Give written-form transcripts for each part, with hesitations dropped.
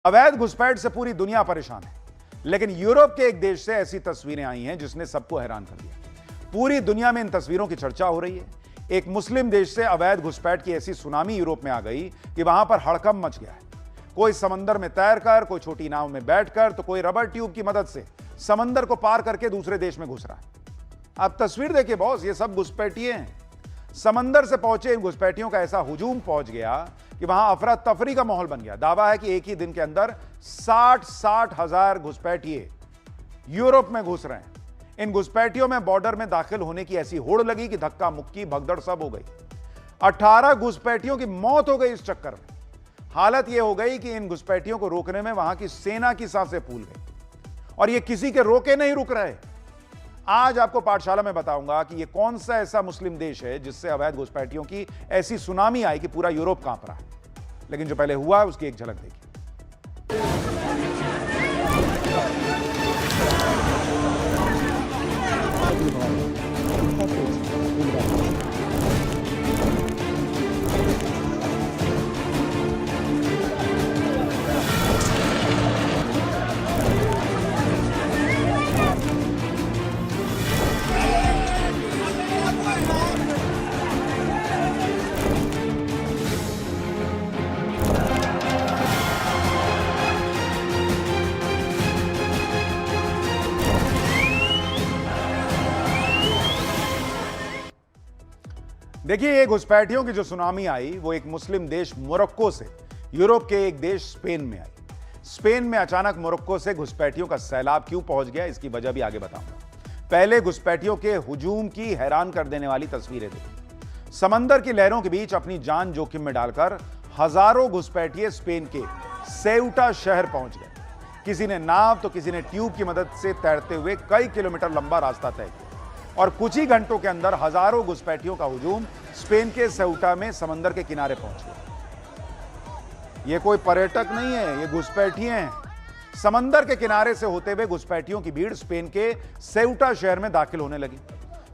अवैध घुसपैठ से पूरी दुनिया परेशान है, लेकिन यूरोप के एक देश से ऐसी तस्वीरें आई हैं जिसने सबको हैरान कर दिया। पूरी दुनिया में इन तस्वीरों की चर्चा हो रही है। एक मुस्लिम देश से अवैध घुसपैठ की ऐसी सुनामी यूरोप में आ गई कि वहां पर हड़कंप मच गया है। कोई समंदर में तैरकर, कोई छोटी नाव में बैठकर, तो कोई रबर ट्यूब की मदद से समंदर को पार करके दूसरे देश में घुस रहा है। आप तस्वीर देखिए बॉस, ये सब घुसपैठिए हैं। समंदर से पहुंचे इन घुसपैठियों का ऐसा हुजूम पहुंच गया कि वहां अफरा तफरी का माहौल बन गया। दावा है कि एक ही दिन के अंदर 60 हजार घुसपैठिए यूरोप में घुस रहे हैं। इन घुसपैठियों में बॉर्डर में दाखिल होने की ऐसी होड़ लगी कि धक्का मुक्की भगदड़ सब हो गई। 18 घुसपैठियों की मौत हो गई इस चक्कर में। हालत यह हो गई कि इन घुसपैठियों को रोकने में वहां की सेना की सांसें फूल गई और ये किसी के रोके नहीं रुक रहे। आज आपको पाठशाला में बताऊंगा कि यह कौन सा ऐसा मुस्लिम देश है जिससे अवैध घुसपैठियों की ऐसी सुनामी आई कि पूरा यूरोप कांप रहा है। लेकिन जो पहले हुआ उसकी एक झलक देखिए। देखिए, ये घुसपैठियों की जो सुनामी आई वो एक मुस्लिम देश मोरक्को से यूरोप के एक देश स्पेन में आई। स्पेन में अचानक मोरक्को से घुसपैठियों का सैलाब क्यों पहुंच गया, इसकी वजह भी आगे बताऊंगा। पहले घुसपैठियों के हुजूम की हैरान कर देने वाली तस्वीरें देखिए। समंदर की लहरों के बीच अपनी जान जोखिम में डालकर हजारों घुसपैठिए स्पेन के सेउटा शहर पहुंच गए। किसी ने नाव तो किसी ने ट्यूब की मदद से तैरते हुए कई किलोमीटर लंबा रास्ता तय किया और कुछ ही घंटों के अंदर हजारों घुसपैठियों का हुजूम स्पेन के सेउटा में समंदर के किनारे पहुंच गया। ये कोई पर्यटक नहीं है, ये घुसपैठिए हैं। समंदर के किनारे से होते हुए घुसपैठियों की भीड़ स्पेन के सेउटा शहर में दाखिल होने लगी।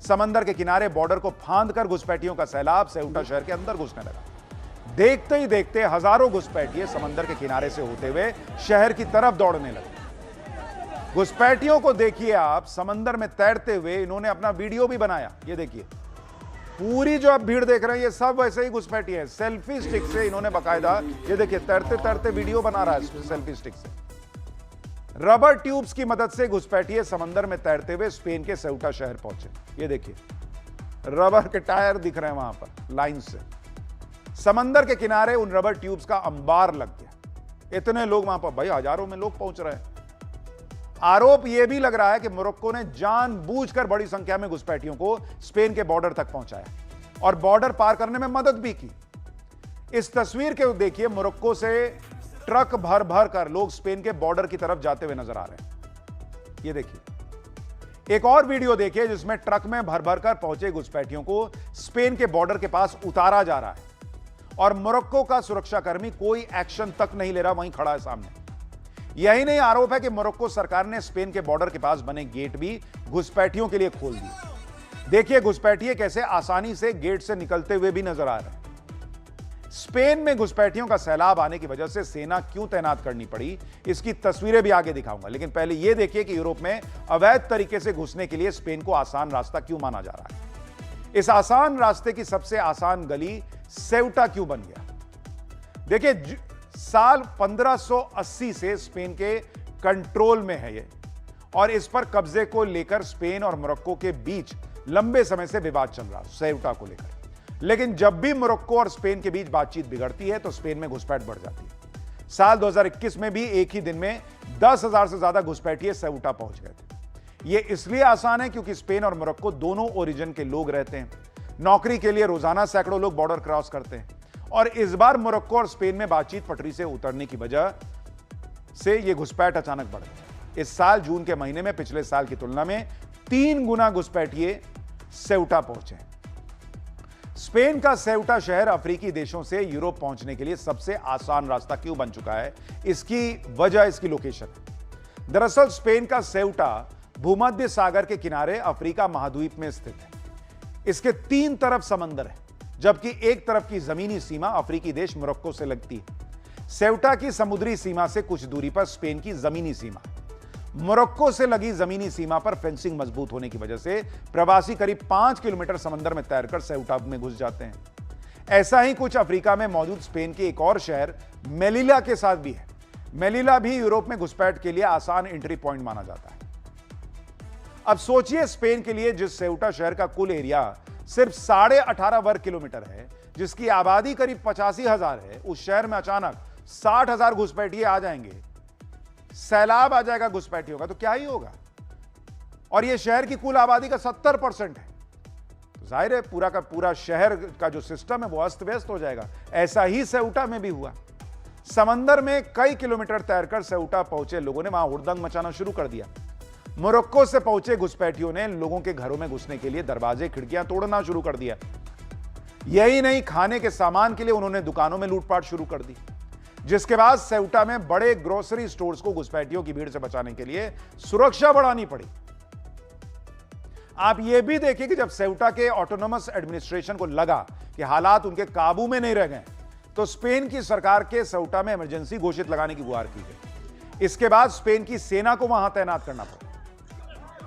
समंदर के किनारे बॉर्डर को फांदकर घुसपैठियों का सैलाब सेउटा शहर के अंदर घुसने लगा। देखते ही देखते हजारों घुसपैठिए समंदर के किनारे से होते हुए शहर की तरफ दौड़ने लगे। घुसपैठियों को देखिए आप, समंदर में तैरते हुए इन्होंने अपना वीडियो भी बनाया। ये देखिए, पूरी जो आप भीड़ देख रहे हैं ये सब वैसे ही घुसपैठी है। सेल्फी स्टिक से इन्होंने बकायदा, ये देखिए, तैरते तैरते वीडियो बना रहा है सेल्फी स्टिक से। रबर ट्यूब्स की मदद से घुसपैठिए समंदर में तैरते हुए स्पेन के सेउटा शहर पहुंचे। ये देखिए, रबर के टायर दिख रहे हैं वहां पर लाइन से। समंदर के किनारे उन रबर ट्यूब्स का अंबार लग गया। इतने लोग वहां पर, भाई हजारों में लोग पहुंच रहे हैं। आरोप यह भी लग रहा है कि मोरक्को ने जानबूझकर बड़ी संख्या में घुसपैठियों को स्पेन के बॉर्डर तक पहुंचाया और बॉर्डर पार करने में मदद भी की। इस तस्वीर के देखिए, मोरक्को से ट्रक भर भर कर लोग स्पेन के बॉर्डर की तरफ जाते हुए नजर आ रहे हैं। ये देखिए, एक और वीडियो देखिए जिसमें ट्रक में भर भर कर पहुंचे घुसपैठियों को स्पेन के बॉर्डर के पास उतारा जा रहा है और मोरक्को का सुरक्षाकर्मी कोई एक्शन तक नहीं ले रहा, वहीं खड़ा है सामने। यही नहीं, आरोप है कि मोरक्को सरकार ने स्पेन के बॉर्डर के पास बने गेट भी घुसपैठियों के लिए खोल दिए। देखिए, घुसपैठिए कैसे आसानी से गेट से निकलते हुए भी नजर आ रहे हैं। स्पेन में घुसपैठियों का सैलाब आने की वजह से सेना क्यों तैनात करनी पड़ी, इसकी तस्वीरें भी आगे दिखाऊंगा। लेकिन पहले यह देखिए कि यूरोप में अवैध तरीके से घुसने के लिए स्पेन को आसान रास्ता क्यों माना जा रहा है। इस आसान रास्ते की सबसे आसान गली सेउटा क्यों बन गया। देखिए, साल 1580 से स्पेन के कंट्रोल में है ये, और इस पर कब्जे को लेकर स्पेन और मोरक्को के बीच लंबे समय से विवाद चल रहा सेउटा को लेकर। लेकिन जब भी मोरक्को और स्पेन के बीच बातचीत बिगड़ती है तो स्पेन में घुसपैठ बढ़ जाती है। साल 2021 में भी एक ही दिन में 10,000 से ज्यादा घुसपैठिए सेउटा पहुंच गए थे। यह इसलिए आसान है क्योंकि स्पेन और मोरक्को दोनों ओरिजिन के लोग रहते हैं। नौकरी के लिए रोजाना सैकड़ों लोग बॉर्डर क्रॉस करते हैं और इस बार मोरक्को और स्पेन में बातचीत पटरी से उतरने की वजह से यह घुसपैठ अचानक बढ़ गई। इस साल जून के महीने में पिछले साल की तुलना में 3 गुना घुसपैठिए सेउटा पहुंचे। स्पेन का सेउटा शहर अफ्रीकी देशों से यूरोप पहुंचने के लिए सबसे आसान रास्ता क्यों बन चुका है, इसकी वजह इसकी लोकेशन है। दरअसल स्पेन का सेउटा भूमध्य सागर के किनारे अफ्रीका महाद्वीप में स्थित है। इसके 3 तरफ समंदर है, जबकि एक तरफ की जमीनी सीमा अफ्रीकी देश मोरक्को से लगती है। सेउटा की समुद्री सीमा से कुछ दूरी पर स्पेन की जमीनी सीमा। मोरक्को से लगी जमीनी सीमा पर फेंसिंग मजबूत होने की वजह से प्रवासी करीब 5 किलोमीटर समंदर में तैरकर सेउटा में घुस जाते हैं। ऐसा ही कुछ अफ्रीका में मौजूद स्पेन के एक और शहर मेलिला के साथ भी है। मेलिला भी यूरोप में घुसपैठ के लिए आसान एंट्री पॉइंट माना जाता है। अब सोचिए, स्पेन के लिए जिस सेउटा शहर का कुल एरिया सिर्फ 18.5 वर्ग किलोमीटर है, जिसकी आबादी करीब 85,000 है, उस शहर में अचानक 60,000 घुसपैठिए आ जाएंगे, सैलाब आ जाएगा घुसपैठियों का, तो क्या ही होगा। और यह शहर की कुल आबादी का 70% है, तो जाहिर है पूरा का पूरा शहर का जो सिस्टम है वो अस्त व्यस्त हो जाएगा। ऐसा ही सेउटा में भी हुआ। समंदर में कई किलोमीटर तैरकर सेउटा पहुंचे लोगों ने वहां हुड़दंग मचाना शुरू कर दिया। मोरक्को से पहुंचे घुसपैठियों ने लोगों के घरों में घुसने के लिए दरवाजे खिड़कियां तोड़ना शुरू कर दिया। यही नहीं, खाने के सामान के लिए उन्होंने दुकानों में लूटपाट शुरू कर दी, जिसके बाद सेउटा में बड़े ग्रोसरी स्टोर्स को घुसपैठियों की भीड़ से बचाने के लिए सुरक्षा बढ़ानी पड़ी। आप यह भी देखिए कि जब सेउटा के ऑटोनोमस एडमिनिस्ट्रेशन को लगा कि हालात उनके काबू में नहीं रह गए, तो स्पेन की सरकार के सेउटा में इमरजेंसी घोषित लगाने की गुहार की गई। इसके बाद स्पेन की सेना को वहां तैनात करना पड़ा।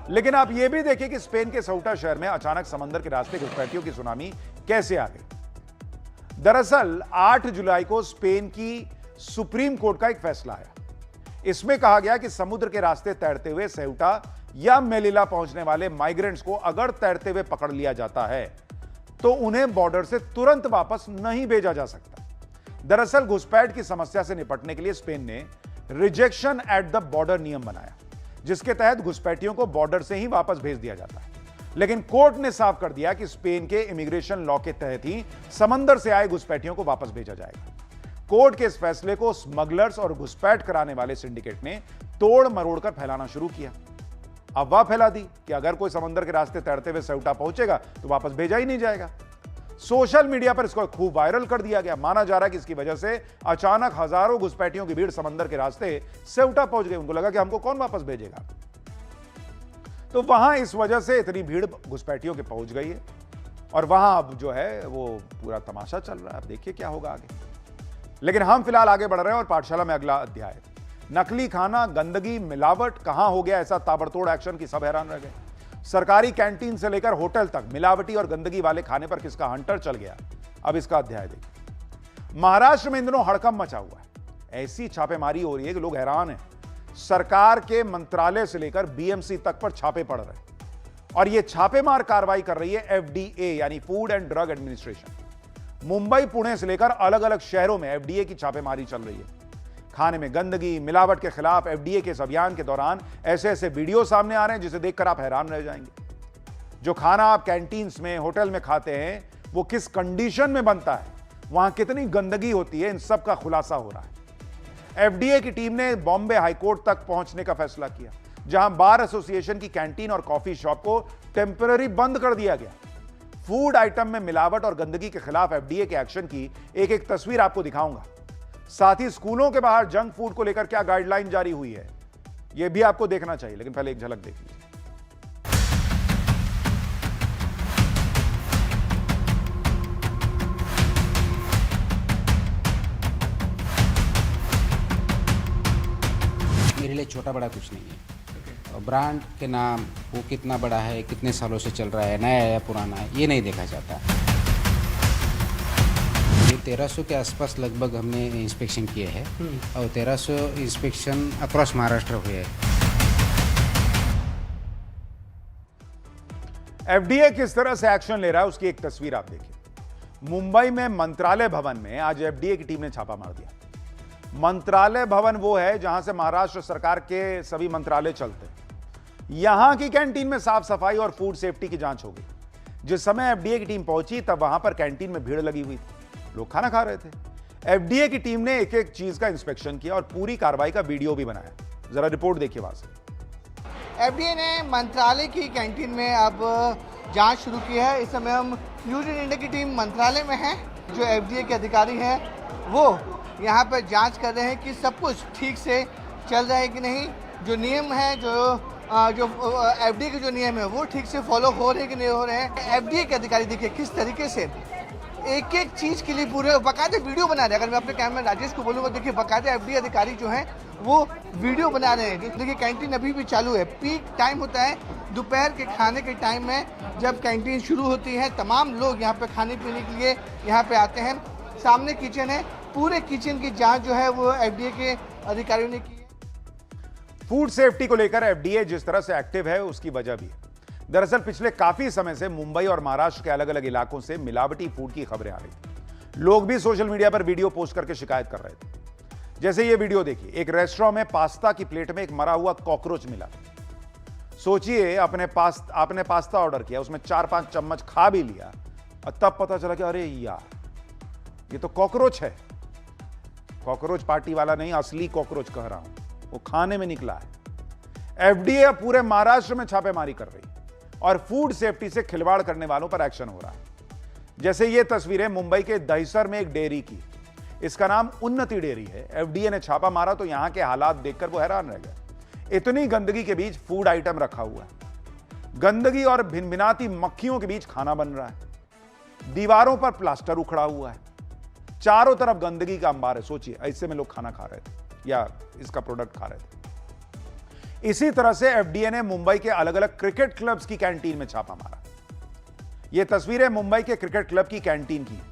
लेकिन आप यह भी देखिए कि स्पेन के सेउटा शहर में अचानक समंदर के रास्ते घुसपैठियों की सुनामी कैसे आ गई। दरअसल 8 जुलाई को स्पेन की सुप्रीम कोर्ट का एक फैसला आया। इसमें कहा गया कि समुद्र के रास्ते तैरते हुए सेउटा या मेलिला पहुंचने वाले माइग्रेंट्स को अगर तैरते हुए पकड़ लिया जाता है तो उन्हें बॉर्डर से तुरंत वापस नहीं भेजा जा सकता। दरअसल घुसपैठ की समस्या से निपटने के लिए स्पेन ने रिजेक्शन एट द बॉर्डर नियम बनाया, जिसके तहत घुसपैठियों को बॉर्डर से ही वापस भेज दिया जाता है। लेकिन कोर्ट ने साफ कर दिया कि स्पेन के इमिग्रेशन लॉ के तहत ही समंदर से आए घुसपैठियों को वापस भेजा जाएगा। कोर्ट के इस फैसले को स्मगलर्स और घुसपैठ कराने वाले सिंडिकेट ने तोड़ मरोड़ कर फैलाना शुरू किया। अफवाह फैला दी कि अगर कोई समंदर के रास्ते तैरते हुए सेउटा पहुंचेगा तो वापस भेजा ही नहीं जाएगा। सोशल मीडिया पर इसको खूब वायरल कर दिया गया। माना जा रहा है कि इसकी वजह से अचानक हजारों घुसपैठियों की भीड़ समंदर के रास्ते सेउटा पहुंच गई। उनको लगा कि हमको कौन वापस भेजेगा, तो वहां इस वजह से इतनी भीड़ घुसपैठियों के पहुंच गई है और वहां अब जो है वो पूरा तमाशा चल रहा है। अब देखिए क्या होगा आगे। लेकिन हम फिलहाल आगे बढ़ रहे हैं और पाठशाला में अगला अध्याय, नकली खाना, गंदगी, मिलावट कहां हो गया ऐसा ताबड़तोड़ एक्शन की सब हैरान रह गए। सरकारी कैंटीन से लेकर होटल तक मिलावटी और गंदगी वाले खाने पर किसका हंटर चल गया, अब इसका अध्याय देखिए। महाराष्ट्र में इन दिनों हड़कंप मचा हुआ है। ऐसी छापेमारी हो रही है कि लोग हैरान हैं। सरकार के मंत्रालय से लेकर बीएमसी तक पर छापे पड़ रहे हैं और यह छापेमार कार्रवाई कर रही है एफडीए यानी food and drug administration. Mumbai, Pune से लेकर अलग अलग शहरों में एफडीए की छापेमारी चल रही है। खाने में गंदगी, मिलावट के खिलाफ एफडीए के इस अभियान के दौरान ऐसे ऐसे वीडियो सामने आ रहे हैं जिसे देखकर आप हैरान रह जाएंगे। जो खाना आप कैंटीन्स में, होटल में खाते हैं वो किस कंडीशन में बनता है, वहां कितनी गंदगी होती है, इन सब का खुलासा हो रहा है। एफडीए की टीम ने बॉम्बे हाईकोर्ट तक पहुंचने का फैसला किया, जहां बार एसोसिएशन की कैंटीन और कॉफी शॉप को टेम्पररी बंद कर दिया गया। फूड आइटम में मिलावट और गंदगी के खिलाफ एफडीए के एक्शन की एक एक तस्वीर आपको दिखाऊंगा। साथ ही स्कूलों के बाहर जंक फूड को लेकर क्या गाइडलाइन जारी हुई है यह भी आपको देखना चाहिए। लेकिन पहले एक झलक देख लीजिए। मेरे लिए छोटा बड़ा कुछ नहीं है। और ब्रांड के नाम वो कितना बड़ा है, कितने सालों से चल रहा है, नया है या पुराना है, ये नहीं देखा जाता। ये 1300 के आसपास लगभग हमने इंस्पेक्शन किए हैं और 1300 इंस्पेक्शन अक्रॉस महाराष्ट्र हुए हैं। एफडीए किस तरह से एक्शन ले रहा है उसकी एक तस्वीर आप देखिए। मुंबई में मंत्रालय भवन में आज एफडीए की टीम ने छापा मार दिया। मंत्रालय भवन वो है जहां से महाराष्ट्र सरकार के सभी मंत्रालय चलते हैं। यहां की कैंटीन में साफ सफाई और फूड सेफ्टी की जांच होगी। जिस समय एफडीए की टीम पहुंची तब वहां पर कैंटीन में भीड़ लगी हुई थी, लोग खाना खा रहे थे। एफडीए की टीम ने एक एक चीज का इंस्पेक्शन किया और पूरी कार्रवाई का वीडियो भी बनाया। जरा रिपोर्ट देखिए वहां से। एफडीए ने मंत्रालय की कैंटीन में अब जांच शुरू की है। इस समय हम न्यूज इंडिया की टीम मंत्रालय में है। जो एफडीए के अधिकारी हैं वो यहाँ पर जांच कर रहे हैं कि सब कुछ ठीक से चल रहा है कि नहीं। जो नियम है, जो एफडीए के जो नियम है वो ठीक से फॉलो हो रहे हैं कि नहीं हो रहे हैं। एफडीए के अधिकारी देखिए किस तरीके से एक एक चीज के लिए पूरे बाकायदा वीडियो बना रहे हैं। अगर मैं अपने कैमरा राजेश को बोलूँगा, देखिए बाकायदा एफडीए अधिकारी जो हैं वो वीडियो बना रहे हैं। देखिए कैंटीन अभी भी चालू है। पीक टाइम होता है दोपहर के खाने के टाइम में, जब कैंटीन शुरू होती है। तमाम लोग यहाँ पे खाने पीने के लिए यहाँ पे आते हैं। सामने किचन है, पूरे किचन की जांच जो है वो एफडीए के अधिकारियों ने की है। फूड सेफ्टी को लेकर एफडीए जिस तरह से एक्टिव है उसकी वजह भी है। दरअसल पिछले काफी समय से मुंबई और महाराष्ट्र के अलग अलग इलाकों से मिलावटी फूड की खबरें आ रही थी। लोग भी सोशल मीडिया पर वीडियो पोस्ट करके शिकायत कर रहे थे। जैसे ये वीडियो देखिए, एक रेस्टोरेंट में पास्ता की प्लेट में एक मरा हुआ कॉकरोच मिला। सोचिए आपने पास्ता ऑर्डर किया, उसमें 4-5 चम्मच खा भी लिया और तब पता चला कि अरे यार ये तो कॉकरोच है। कॉकरोच पार्टी वाला नहीं, असली कॉकरोच कह रहा हूं, वो खाने में निकला है। एफडीए पूरे महाराष्ट्र में छापेमारी कर रही है और फूड सेफ्टी से खिलवाड़ करने वालों पर एक्शन हो रहा है। जैसे ये तस्वीरें मुंबई के दहिसर में एक डेयरी की, इसका नाम उन्नति डेयरी है। एफडीए ने छापा मारा तो यहां के हालात देखकर वो हैरान रह गए। इतनी गंदगी के बीच फूड आइटम रखा हुआ है, गंदगी और भिनभिनाती मक्खियों के बीच खाना बन रहा है, दीवारों पर प्लास्टर उखड़ा हुआ है, चारों तरफ गंदगी का अंबार है। सोचिए ऐसे में लोग खाना खा रहे थे या इसका प्रोडक्ट खा रहे थे। इसी तरह से एफडीए ने मुंबई के अलग अलग क्रिकेट क्लब्स की कैंटीन में छापा मारा। यह तस्वीरें मुंबई के क्रिकेट क्लब की कैंटीन की हैं।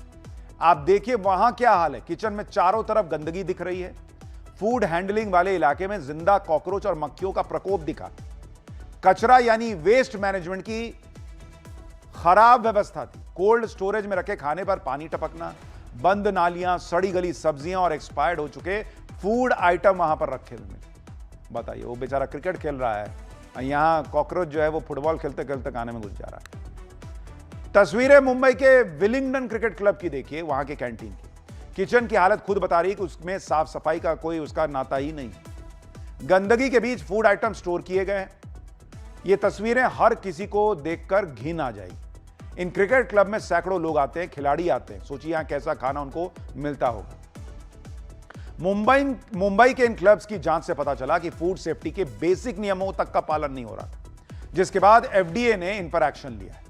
आप देखिए वहां क्या हाल है। किचन में चारों तरफ गंदगी दिख रही है। फूड हैंडलिंग वाले इलाके में जिंदा कॉकरोच और मक्खियों का प्रकोप दिखा। कचरा यानी वेस्ट मैनेजमेंट की खराब व्यवस्था थी। कोल्ड स्टोरेज में रखे खाने पर पानी टपकना, बंद नालियां, सड़ी गली सब्जियां और एक्सपायर्ड हो चुके फूड आइटम वहां पर रखे हुए। बताइए, वो बेचारा क्रिकेट खेल रहा है, यहां कॉकरोच जो है वो फुटबॉल खेलते खेलते खाने में घुस जा रहा है। तस्वीरें मुंबई के विलिंगडन क्रिकेट क्लब की देखिए, वहां के कैंटीन की। किचन की हालत खुद बता रही है कि उसमें साफ सफाई का कोई उसका नाता ही नहीं। गंदगी के बीच फूड आइटम स्टोर किए गए हैं। ये तस्वीरें हर किसी को देखकर घिन आ जाएगी। इन क्रिकेट क्लब में सैकड़ों लोग आते हैं, खिलाड़ी आते हैं। सोचिए यहां कैसा खाना उनको मिलता होगा। मुंबई के इन क्लब्स की जांच से पता चला कि फूड सेफ्टी के बेसिक नियमों तक का पालन नहीं हो रहा था, जिसके बाद एफडीए ने इन पर एक्शन लिया है।